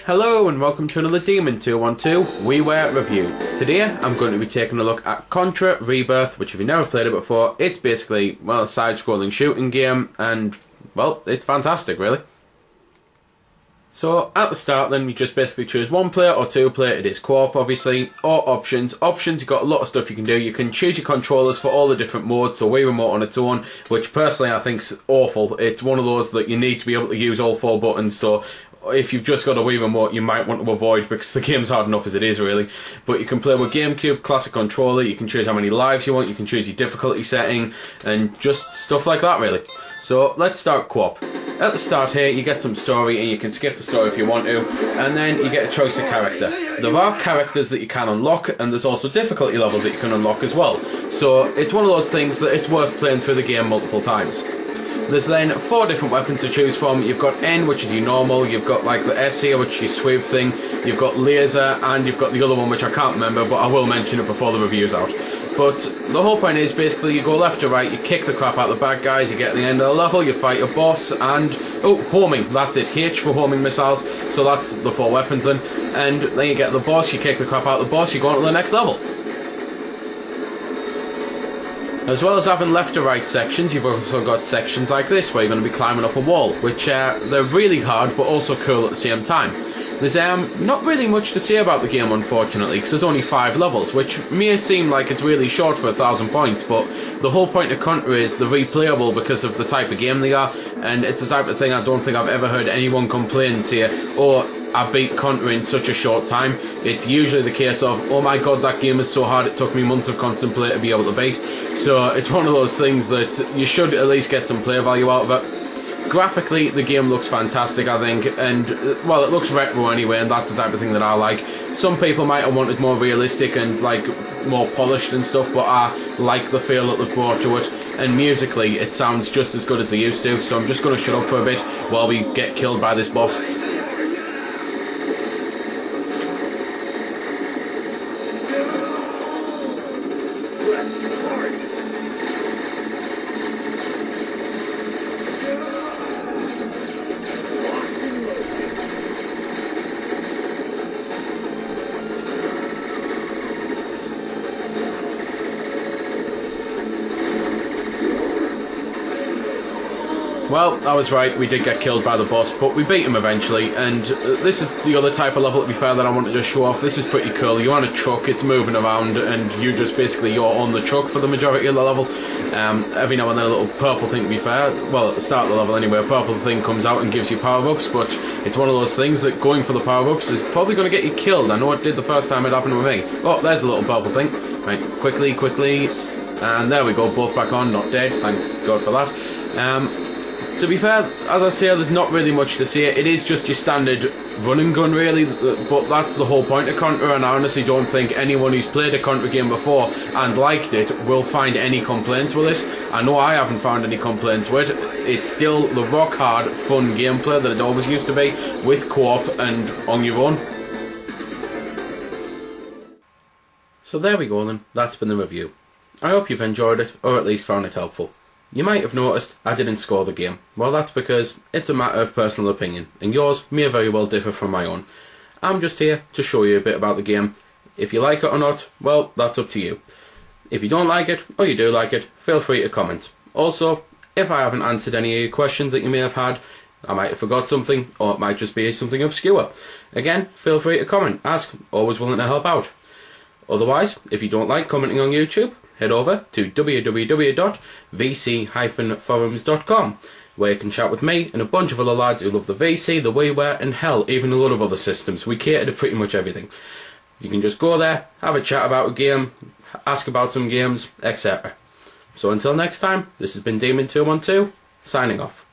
Hello and welcome to another Demon 212 Wii Ware review. Today I'm going to be taking a look at Contra ReBirth, which if you've never played it before, it's basically, well, a side-scrolling shooting game and, well, it's fantastic really. So at the start then you just basically choose one player or two player, it is co-op obviously, or options. Options, you've got a lot of stuff you can do. You can choose your controllers for all the different modes, so Wii Remote on its own, which personally I think's awful. It's one of those that you need to be able to use all four buttons, so if you've just got a Wii Remote you might want to avoid because the game's hard enough as it is really. But you can play with GameCube, classic controller, you can choose how many lives you want, you can choose your difficulty setting, and just stuff like that really. So let's start co-op. At the start here you get some story and you can skip the story if you want to, and then you get a choice of character. There are characters that you can unlock and there's also difficulty levels that you can unlock as well. So it's one of those things that it's worth playing through the game multiple times. There's then 4 different weapons to choose from. You've got N, which is your normal, you've got like the S here, which is your sweep thing, you've got laser, and you've got the other one which I can't remember, but I will mention it before the review's out. But the whole point is basically you go left to right, you kick the crap out of the bad guys, you get to the end of the level, you fight a boss, and oh, homing, that's it, H for homing missiles, so that's the 4 weapons then. And then you get the boss, you kick the crap out of the boss, you go on to the next level. As well as having left to right sections, you've also got sections like this where you're going to be climbing up a wall, which they're really hard but also cool at the same time. There's not really much to say about the game unfortunately, because there's only 5 levels, which may seem like it's really short for 1,000 points, but the whole point of Contra is they're replayable because of the type of game they are, and it's the type of thing I don't think I've ever heard anyone complain and say, oh, I beat Contra in such a short time. It's usually the case of, oh my god, that game is so hard it took me months of constant play to be able to beat. So it's one of those things that you should at least get some play value out of it. Graphically, the game looks fantastic, I think, and, well, it looks retro anyway, and that's the type of thing that I like. Some people might have wanted more realistic and, like, more polished and stuff, but I like the feel that they've brought to it. And musically, it sounds just as good as they used to, so I'm just going to shut up for a bit while we get killed by this boss. Well, I was right, we did get killed by the boss, but we beat him eventually, and this is the other type of level, to be fair, that I wanted to show off. This is pretty cool. You're on a truck, it's moving around, and you just basically, you're on the truck for the majority of the level. Every now and then a little purple thing, to be fair, well, at the start of the level anyway, a purple thing comes out and gives you power-ups, but it's one of those things that going for the power-ups is probably going to get you killed. I know it did the first time it happened with me. Oh, there's a little purple thing. Right, quickly, and there we go, both back on, not dead, thank God for that. To be fair, as I say, there's not really much to say. It is just your standard run and gun really, but that's the whole point of Contra, and I honestly don't think anyone who's played a Contra game before and liked it will find any complaints with this. I know I haven't found any complaints with it. It's still the rock hard fun gameplay that it always used to be, with co-op and on your own. So there we go then, that's been the review. I hope you've enjoyed it, or at least found it helpful. You might have noticed I didn't score the game. Well, that's because it's a matter of personal opinion, and yours may very well differ from my own. I'm just here to show you a bit about the game. If you like it or not, well, that's up to you. If you don't like it, or you do like it, feel free to comment. Also, if I haven't answered any of your questions that you may have had, I might have forgot something, or it might just be something obscure. Again, feel free to comment, ask, always willing to help out. Otherwise, if you don't like commenting on YouTube, head over to www.vc-forums.com, where you can chat with me and a bunch of other lads who love the VC, the Wii Ware, and hell, even a lot of other systems. We cater to pretty much everything. You can just go there, have a chat about a game, ask about some games, etc. So until next time, this has been Demon212, signing off.